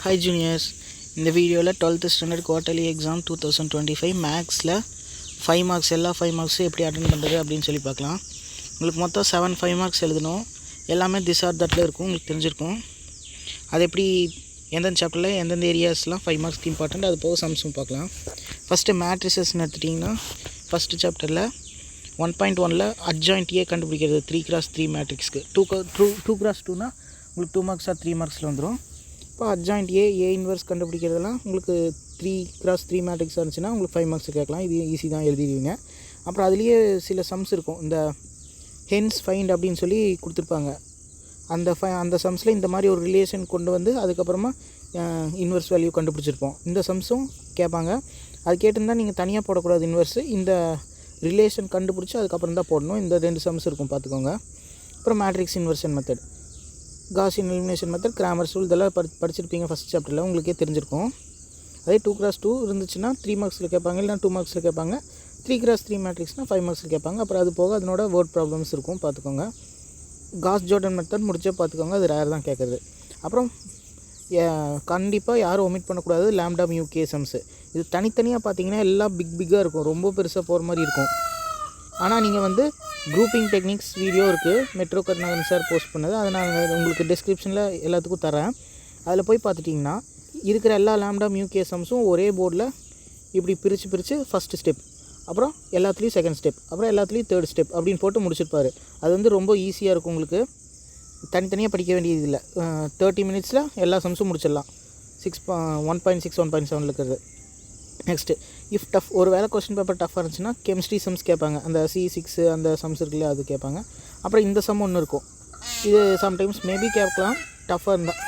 Hi juniors, இந்த வீடியோவில் 12th standard quarterly exam 2025 மேக்ஸில் 5 மார்க்ஸ் எல்லா 5 மார்க்ஸும் எப்படி அட்டன் பண்ணுறது அப்படின்னு சொல்லி பார்க்கலாம். உங்களுக்கு மொத்தம் 5 மார்க்ஸ் எழுதணும். எல்லாமே திஸ் ஆர் தட்டில் இருக்கும், உங்களுக்கு தெரிஞ்சிருக்கும். அது எப்படி எந்தெந்த சாப்டரில் எந்தெந்த ஏரியாஸ்லாம் 5 மார்க்ஸ்க்கு இம்பார்ட்டண்ட், அது போக சம்ஸும் பார்க்கலாம். ஃபஸ்ட்டு மேட்ரிசஸ்ன்னு எடுத்துட்டிங்கன்னா ஃபஸ்ட்டு சாப்டரில் 1.1ல் அட்ஜாயிண்ட் ஏ கண்டுபிடிக்கிறது 3x3 மேட்ரிக்ஸ்க்கு 2x2னா உங்களுக்கு 2 மார்க்ஸ் ஆர் 3 மார்க்ஸில் வந்துடும். இப்போ அட்ஜாயிண்ட் ஏ இன்வர்ஸ் கண்டுபிடிக்கிறதுலாம் உங்களுக்கு 3x3 மேட்ரிக்ஸ் இருந்துச்சுன்னா உங்களுக்கு 5 மார்க்ஸ் கேட்கலாம். இது ஈஸி தான், எழுதிடுவீங்க. அப்புறம் அதுலேயே சில சம்ஸ் இருக்கும், இந்த ஹென்ஸ் ஃபைண்ட் அப்படின்னு சொல்லி கொடுத்துருப்பாங்க. அந்த சம்ஸில் இந்த மாதிரி ஒரு ரிலேஷன் கொண்டு வந்து அதுக்கப்புறமா இன்வர்ஸ் வேல்யூ கண்டுபிடிச்சிருப்போம். இந்த சம்ஸும் கேட்பாங்க. அது கேட்டிருந்தால் நீங்கள் தனியாக போடக்கூடாது இன்வர்ஸு, இந்த ரிலேஷன் கண்டுபிடிச்சி அதுக்கப்புறம் தான் போடணும். இந்த 2 சம்ஸ் இருக்கும், பார்த்துக்கோங்க. அப்புறம் matrix inversion method, Gaussian elimination method, grammar rule, இதெல்லாம் படிச்சிருப்பீங்க ஃபஸ்ட் சாப்டரில், உங்களுக்கே தெரிஞ்சிருக்கும். அதே 2x2 இருந்துச்சுன்னா 3 மார்க்ஸில் கேட்பாங்க, இல்லைனா 2 மார்க்ஸில் கேட்பாங்க. 3x3 மேட்ரிக்ஸ்னால் 5 மார்க்ஸில் கேட்பாங்க. அப்புறம் அது போக அதனோட வேர்ட் ப்ராப்ளம்ஸ் இருக்கும், பார்த்துக்கோங்க. காஸ் ஜோர்டன் மெத்தட் முடிச்சே பார்த்துக்கோங்க, அது ரேர் தான் கேட்குறது. அப்புறம் கண்டிப்பாக யாரும் ஒமிட் பண்ணக்கூடாது லாம்டா மியூ கே சம்ஸு. இது தனித்தனியாக பார்த்தீங்கன்னா எல்லாம் பிக்காக இருக்கும், ரொம்ப பெருசாக போகிற மாதிரி இருக்கும். ஆனால் நீங்கள் வந்து குரூப்பிங் டெக்னிக்ஸ் வீடியோ இருக்குது, மெட்ரோ கருணாகரன் சார் போஸ்ட் பண்ணது, அதை நான் உங்களுக்கு டிஸ்கிரிப்ஷனில் எல்லாத்துக்கும் தரேன். அதில் போய் பார்த்துட்டிங்கன்னா இருக்கிற எல்லா லாம்டா மியூ கே சம்ஸும் ஒரே போர்டில் இப்படி பிரித்து ஃபஸ்ட்டு ஸ்டெப், அப்புறம் எல்லாத்துலேயும் செகண்ட் ஸ்டெப், அப்புறம் எல்லாத்துலேயும் தேர்ட் ஸ்டெப் அப்படின்னு போட்டு முடிச்சிருப்பார். அது வந்து ரொம்ப ஈஸியாக இருக்கும், உங்களுக்கு தனித்தனியாக படிக்க வேண்டியது இல்லை. 30 மினிட்ஸில் எல்லா சம்ஸும் முடிச்சிடலாம். 1.6 1.7 இருக்கிறது. நெக்ஸ்ட்டு இஃப் டஃப், ஒரு வேளை கொஸ்டின் பேப்பர் டஃப்பாக இருந்துச்சுன்னா கெமிஸ்ட்ரி சம்ஸ் கேட்பாங்க, அந்த C6 அந்த சம்ஸ் இருக்குல்ல, அது கேட்பாங்க. அப்புறம் இந்த சம் ஒன்று இருக்கும், இது சம்டைம்ஸ் மேபி கேட்கலாம் டஃப்பாக இருந்தால்.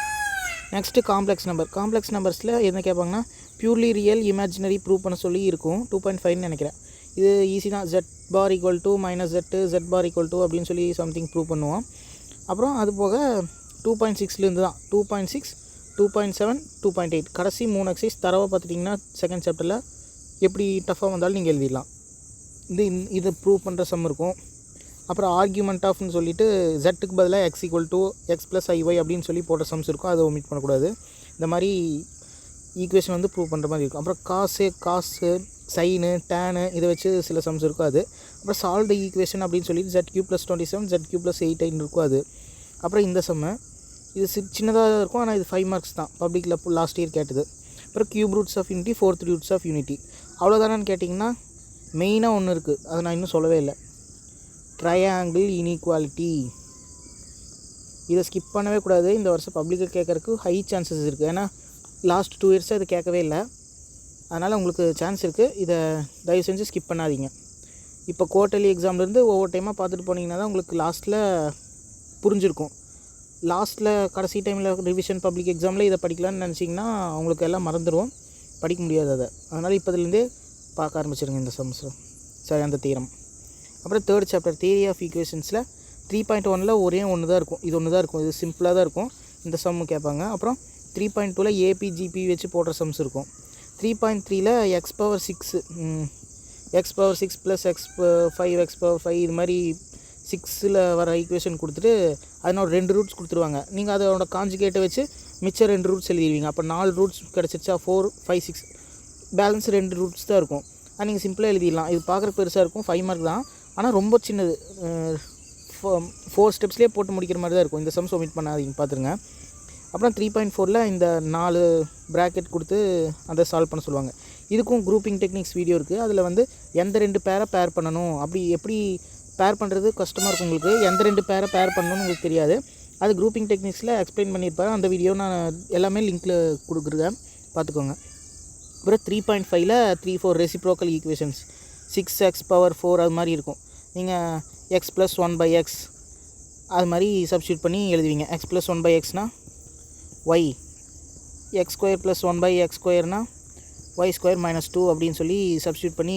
நெக்ஸ்ட்டு காம்ப்ளெக்ஸ் நம்பர்ஸில் என்ன கேட்பாங்கன்னா பியூர்லி ரியல் இமேஜினரி ப்ரூவ் பண்ண சொல்லி இருக்கும். 2.5ன்னு நினைக்கிறேன். இது ஈஸி தான், z bar = -z அப்படின்னு சொல்லி சம்திங் ப்ரூவ் பண்ணுவோம். அப்புறம் அது போக 2.6லேருந்து தான் 2.6 2.7 2.8 கடைசி 3 எக்ஸைஸ் தரவாக பார்த்துட்டிங்கன்னா செகண்ட் சாப்டரில் எப்படி டஃப்பாக வந்தாலும் நீங்கள் எழுதிடலாம். இது ப்ரூவ் பண்ணுற சம் இருக்கும். அப்புறம் ஆர்கியூமெண்ட் ஆஃப்னு சொல்லிட்டு ஜெட்டுக்கு பதிலாக x = x + iy அப்படின்னு சொல்லி போட்ட சம்ஸ் இருக்கும், அதை ஒமிட் பண்ணக்கூடாது. இந்த மாதிரி ஈக்குவேஷன் வந்து ப்ரூவ் பண்ணுற மாதிரி இருக்கும். அப்புறம் காசு சைனு டேனு இதை வச்சு சில சம்ஸ் இருக்கும் அது. அப்புறம் சால்வ் த ஈக்குவேஷன் அப்படின்னு சொல்லிட்டு z³ + 27 z³ + 8 இருக்கும் அது. அப்புறம் இந்த சம்மு இது சின்னதாக இருக்கும், ஆனால் இது 5 மார்க்ஸ் தான், பப்ளிக்கில் லாஸ்ட் இயர் கேட்டது. அப்புறம் cube roots of unity, 4th roots of unity. அவ்வளோதானு கேட்டிங்கன்னா மெயினாக ஒன்று இருக்குது, அதை நான் இன்னும் சொல்லவே இல்லை, ட்ரையாங்கிள் இன்இக்வாலிட்டி. இதை ஸ்கிப் பண்ணவே கூடாது. இந்த வருஷம் பப்ளிக்கில் கேட்குறதுக்கு ஹை சான்சஸ் இருக்குது, ஏன்னா லாஸ்ட் 2 இயர்ஸாக இது கேட்கவே இல்லை. அதனால் உங்களுக்கு சான்ஸ் இருக்குது, இதை தயவு செஞ்சு ஸ்கிப் பண்ணாதீங்க. இப்போ குவார்ட்டர்லி எக்ஸாம்லேருந்து ஒவ்வொரு டைமாக பார்த்துட்டு போனீங்கன்னா தான் உங்களுக்கு லாஸ்ட்டில் புரிஞ்சிருக்கும். லாஸ்ட்டில் கடைசி டைமில் ரிவிஷன் பப்ளிக் எக்ஸாமில் இதை படிக்கலான்னு நினச்சிங்கன்னா அவங்களுக்கு எல்லாம் மறந்துடுவோம், படிக்க முடியாது அதை. அதனால் இப்போதுலேருந்தே பார்க்க ஆரம்பிச்சிருங்க இந்த சம்ஸ், சரி அந்த தியரம். அப்புறம் தேர்ட் சாப்டர் தியரி ஆஃப் ஈக்குவேஷன்ஸில் 3.1ல் ஒரே ஒன்று தான் இருக்கும், இது ஒன்று தான் இருக்கும், இது சிம்பிளாக தான் இருக்கும். இந்த சம்மு கேட்பாங்க. அப்புறம் 3.2ல் ஏபிஜிபி வச்சு போடுற சம்ஸ் இருக்கும். 3.3ல் x⁻6 + x5 இது மாதிரி 6ல் வர ஈக்குவேஷன் கொடுத்துட்டு அதனோட 2 ரூட்ஸ் கொடுத்துருவாங்க. நீங்கள் அதோட காஞ்சுகேட்டை வச்சு மிச்சம் 2 ரூட்ஸ் எழுதிடுவீங்க. அப்போ 4 ரூட்ஸ் கிடச்சிருச்சா, 4 5 6 பேலன்ஸ் 2 ரூட்ஸ் தான் இருக்கும். அது நீங்கள் சிம்பிளாக எழுதிடலாம். இது பார்க்குற பெருசாக இருக்கும், 5 மார்க் தான், ஆனால் ரொம்ப சின்னது, 4 ஸ்டெப்ஸ்லேயே போட்டு முடிக்கிற மாதிரி தான் இருக்கும். இந்த சம்ஸ் ஒமிட் பண்ணாதீங்க, பார்த்துருங்க. அப்புறம் 3.4ல் இந்த 4 ப்ராக்கெட் கொடுத்து அதை சால்வ் பண்ண சொல்லுவாங்க. இதுக்கும் குரூப்பிங் டெக்னிக்ஸ் வீடியோ இருக்குது, அதில் வந்து எந்த 2 பேரை பேர் பண்ணணும், அப்படி எப்படி பேர் பண்ணுறது கஷ்டமாக இருக்கும் உங்களுக்கு, எந்த 2 பேரை பேர் பண்ணணும்னு உங்களுக்கு தெரியாது, அது குரூப்பிங் டெக்னிக்ஸில் எக்ஸ்பிளைன் பண்ணியிருப்பாரு. அந்த வீடியோ நான் எல்லாமே லிங்க்கில் கொடுக்குறேன், பார்த்துக்கோங்க. அப்புறம் 3.5ல் 3 4 ரெசிப்ரோக்கல் ஈக்குவேஷன்ஸ் 6x⁴ அது மாதிரி இருக்கும். நீங்கள் x + 1/x அது மாதிரி சப்ஸ்டியூட் பண்ணி எழுதுவீங்க. x + 1/xனா y, x² + 1/x² y² - 2 அப்படின்னு சொல்லி சப்ஸ்டியூட் பண்ணி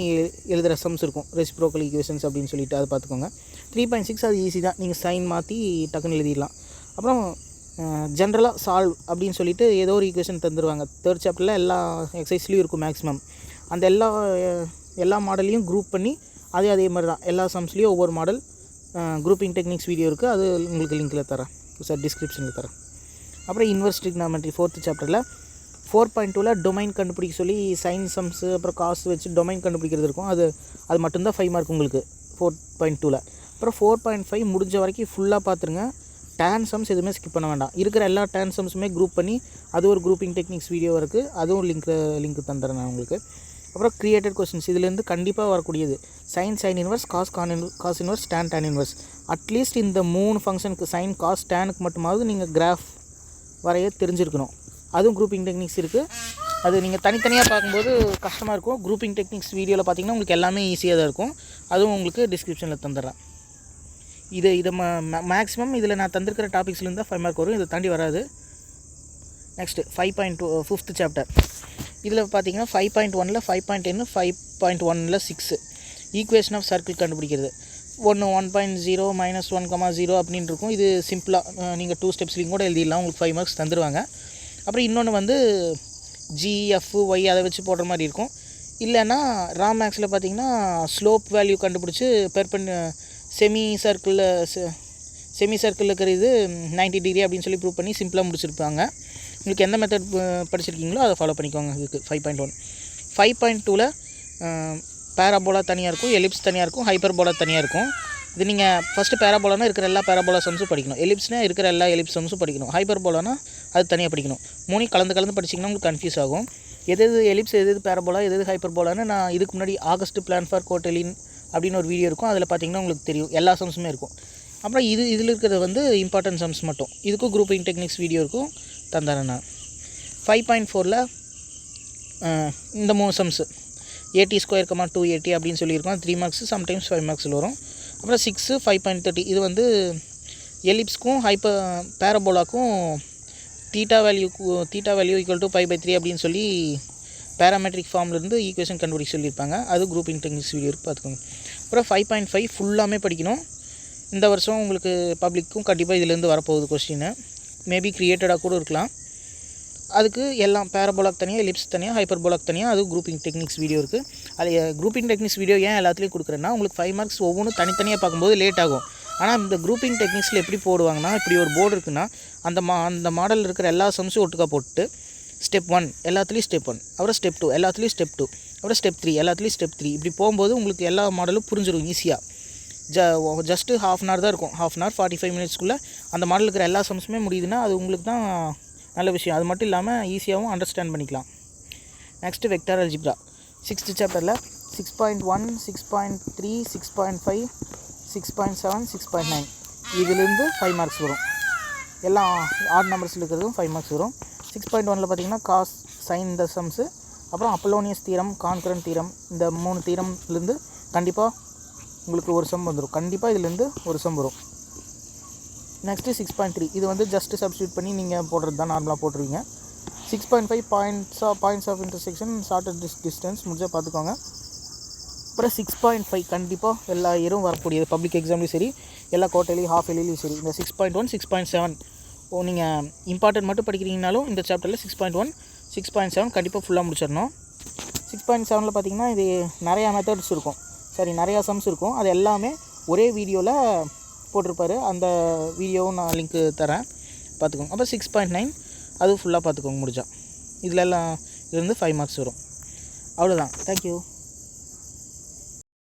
எழுதுகிற சம்ஸ் இருக்கும், ரெசிப்ரோக்கல் ஈக்குவேஷன்ஸ் அப்படின்னு சொல்லிட்டு, அதை பார்த்துக்கோங்க. 3.6 அது ஈஸி தான், நீங்கள் சைன் மாற்றி டக்குன்னு எழுதிடலாம். அப்புறம் ஜென்ரலாக சால்வ் அப்படின்னு சொல்லிட்டு ஏதோ ஒரு ஈக்குவேஷன் தந்துடுவாங்க. தேர்ட் சாப்டரில் எல்லா எக்ஸசைஸ்லேயும் இருக்கும் மேக்ஸிமம். அந்த எல்லா மாடலையும் குரூப் பண்ணி அதே மாதிரி தான் எல்லா சம்ஸ்லேயும் ஒவ்வொரு மாடல் குரூப்பிங் டெக்னிக்ஸ் வீடியோ இருக்குது, அது உங்களுக்கு லிங்க்கில் தரேன் சார், டிஸ்கிரிப்ஷனில் தரேன். அப்புறம் இன்வெர்ஸ் ட்ரிக்னாமெட்ரி 4th சாப்டரில் 4.2ல டொமைன் கண்டுபிடிக்க சொல்லி சைன் சம்ஸு அப்புறம் காசு வச்சு டொமைன் கண்டுபிடிக்கிறது இருக்கும். அது மட்டும்தான் 5 மார்க் உங்களுக்கு 4.2ல. அப்புறம் 4.5 முடிஞ்ச வரைக்கும் ஃபுல்லாக பார்த்துருங்க. டேன் சம்ஸ் எதுவுமே ஸ்கிப் பண்ண வேண்டாம். இருக்கிற எல்லா டேன் சம்ஸுமே குரூப் பண்ணி அது ஒரு குரூப்பிங் டெக்னிக்ஸ் வீடியோ இருக்குது, அதுவும் லிங்க் தந்துடுறேன் நான் உங்களுக்கு. அப்புறம் கிரியேட்டட் கொஸ்டின்ஸ் இதுலேருந்து கண்டிப்பாக வரக்கூடியது sine inverse, cos inverse, tan inverse. At least இந்த 3 ஃபங்க்ஷனுக்கு சைன் காஸ் டேனுக்கு மட்டுமாவது நீங்கள் கிராஃப் வரைய தெரிஞ்சிருக்கணும். அதுவும் குரூப்பிங் டெக்னிக்ஸ் இருக்குது. அது நீங்கள் தனித்தனியாக பார்க்கும்போது கஷ்டமாக இருக்கும். குரூப்பிங் டெக்னிக்ஸ் வீடியோவில் பார்த்தீங்கன்னா உங்களுக்கு எல்லாமே ஈஸியாக தான் இருக்கும். அதுவும் உங்களுக்கு டிஸ்கிரிப்ஷனில் தந்துடுறேன். இதை மேக்ஸிமம் இதில் நான் தந்திருக்கிற டாபிக்ஸ்லேருந்து தான் 5 மார்க் வரும், இதை தாண்டி வராது. Next 5.2 5th chapter. இதில் பார்த்தீங்கன்னா 5.1ல் 5.10 5.1ல் 6 ஈக்குவேஷன் ஆஃப் சர்க்கிள் கண்டுபிடிக்கிறது. 1.0 -1, அப்படின்னு இருக்கும். இது சிம்பிளாக நீங்கள் 2 ஸ்டெப்ஸ்லையும் கூட எழுதிடலாம், உங்களுக்கு 5 மார்க்ஸ் தந்துடுவாங்க. அப்புறம் இன்னொன்று வந்து GFY அதை வச்சு போடுற மாதிரி இருக்கும். இல்லைன்னா ராம் மேக்ஸில் பார்த்தீங்கன்னா ஸ்லோப் வேல்யூ கண்டுபிடிச்சி செமி சர்க்கிளில் இருக்கிற இது 90 டிகிரி அப்படின்னு சொல்லி ப்ரூவ் பண்ணி சிம்பிளாக முடிச்சிருப்பாங்க. உங்களுக்கு எந்த மெத்தட் படிச்சிருக்கீங்களோ அதை ஃபாலோ பண்ணிக்கோங்க. இதுக்கு 5.1. 5.2ல் பேராபோலா தனியாக இருக்கும், எலிப்ஸ் தனியாக இருக்கும், ஹைப்பர்போலா தனியாக இருக்கும். இது நீங்கள் ஃபஸ்ட்டு பேராபோலானா இருக்கிற எல்லா பேராபோலா சம்ஸும் படிக்கணும், எலிப்ஸ்னால் இருக்கிற எல்லா எலிப்ஸ் சம்ஸும் படிக்கணும், ஹைப்பர்போலானா அது தனியாக படிக்கணும். 3 கலந்து படிச்சிங்கன்னா உங்களுக்கு கன்ஃபியூஸ் ஆகும். எது எலிப்ஸ், எது பேராபோலா, எது ஹைப்பர்போலான்னு நான் இதுக்கு முன்னாடி ஆகஸ்ட் பிளான் ஃபார் கோட்டலின் அப்படின்னு ஒரு வீடியோ இருக்கும், அதில் பார்த்தீங்கன்னா உங்களுக்கு தெரியும், எல்லா சம்ஸுமே இருக்கும். அப்புறம் இதில் இருக்கிறது வந்து இம்பார்ட்டன்ட் சம்ஸ் மட்டும். இதுக்கும் குரூப்பிங் டெக்னிக்ஸ் வீடியோ இருக்கும், தந்துடுறேன் நான். 5.4ல் இந்த 3 சம்ஸு AT² 2AT அப்படின்னு சொல்லியிருக்கோம். 3 மார்க்ஸ், சம்டைம்ஸ் 5 மார்க்ஸில் வரும். அப்புறம் 6 5.30 இது வந்து எலிப்ஸ்க்கும் பேராபோலாக்கும் தீட்டா வேல்யூ = π/3 அப்படின்னு சொல்லி பேராமெட்ரிக் ஃபார்ம்லேருந்து ஈக்குவேஷன் கண்டுபிடிக்க சொல்லியிருப்பாங்க. அது குரூப்பிங் டெக்னிக்ஸ் வீடியோ பார்த்துக்கோங்க. அப்புறம் 5.5 ஃபுல்லாமே படிக்கணும். இந்த வருஷம் உங்களுக்கு பப்ளிக்கும் கண்டிப்பாக இதிலேருந்து வரப்போகுது கொஸ்டின். மேபி கிரியேட்டடாக கூட இருக்கலாம். அதுக்கு எல்லாம் பேராபோலாக் தனியாக, எலிப்ஸ் தனியாக, ஹைப்பர்போலாக் தனியாக, அது குரூப்பிங் டெக்னிக்ஸ் வீடியோ இருக்குது. அது குரூப்பிங் டெக்னிக்ஸ் வீடியோ ஏன் எல்லாத்துலேயும் கொடுக்குறேன்னா, உங்களுக்கு 5 மார்க்ஸ் ஒவ்வொன்றும் தனித்தனியாக பார்க்கும்போது லேட் ஆகும். ஆனால் இந்த குரூப்பிங் டெக்னிக்ஸில் எப்படி போடுவாங்கன்னா, இப்படி ஒரு போர்டு இருக்குன்னா அந்த மாடலில் இருக்கிற எல்லா சம்ஸும் ஒட்டுக்கா போட்டு ஸ்டெப் 1 எல்லாத்துலேயும் ஸ்டெப் 1, அப்புறம் ஸ்டெப் 2 எல்லாத்துலேயும் ஸ்டெப் 2, அப்புறம் ஸ்டெப் 3 எல்லாத்துலேயும் ஸ்டெப் 3, இப்படி போகும்போது உங்களுக்கு எல்லா மாடலும் புரிஞ்சிடும் ஈஸியாக. ஜஸ்ட்டு ½ அன் ஹவர் தான் இருக்கும், ½ அன் ஹவர் 45 மினிட்ஸ்க்குள்ளே அந்த மாடல் இருக்கிற எல்லா சம்ஸுமே முடியுதுன்னா அது உங்களுக்கு தான் நல்ல விஷயம். அது மட்டும் இல்லாமல் ஈஸியாகவும் அண்டர்ஸ்டாண்ட் பண்ணிக்கலாம். நெக்ஸ்ட்டு வெக்டார் அல்ஜிப்ரா 6th சாப்டரில் 6.1 6.3 6.5 6.7 6.9 இதிலேருந்து 5 மார்க்ஸ் வரும். எல்லாம் ஆட் நம்பர்ஸில் இருக்கிறதும் 5 மார்க்ஸ் வரும். 6.1ல் பார்த்தீங்கன்னா காஸ் சைன் இந்த சம்ஸு, அப்புறம் அப்பலோனியஸ் தீரம், கான்கரண்ட் தீரம், இந்த 3 தீரம்லேருந்து கண்டிப்பாக உங்களுக்கு ஒரு சம் வந்துடும். கண்டிப்பாக இதுலேருந்து ஒரு சம் வரும். நெக்ஸ்ட்டு 6.3 இது வந்து ஜஸ்ட்டு சப்ஸ்டியூட் பண்ணி நீங்கள் போடுறது தான், நார்மலாக போட்டுருவீங்க. 6.5 points of intersection, shorter distance முடிஞ்சால் பார்த்துக்கோங்க. அப்புறம் 6.5 கண்டிப்பாக எல்லா இயரும் வரக்கூடியது, பப்ளிக் எக்ஸாம்லேயும் சரி, எல்லா குவார்ட்டர்லியும் ஹாஃப் இயர்லியும் சரி. இந்த 6.1 6.7 நீங்கள் இம்பார்ட்டன்ட் மட்டும் படிக்கிறீங்கனாலும் இந்த சாப்டரில் 6.1 6.7 கண்டிப்பாக ஃபுல்லாக முடிச்சிடணும். 6.7ல் பார்த்தீங்கன்னா இது நிறையா மெத்தட்ஸ் இருக்கும், நிறையா சம்ஸ் இருக்கும். அது எல்லாமே ஒரே வீடியோவில் போட்டிருப்பாரு, அந்த வீடியோவும் நான் லிங்க்கு தரேன், பார்த்துக்கோங்க. அப்புறம் 6.9 அது ஃபுல்லாக பார்த்துக்கோங்க முடிஞ்சா. இதுலலாம் இதுலேருந்து 5 மார்க்ஸ் வரும். அவ்வளோதான். தேங்க்யூ.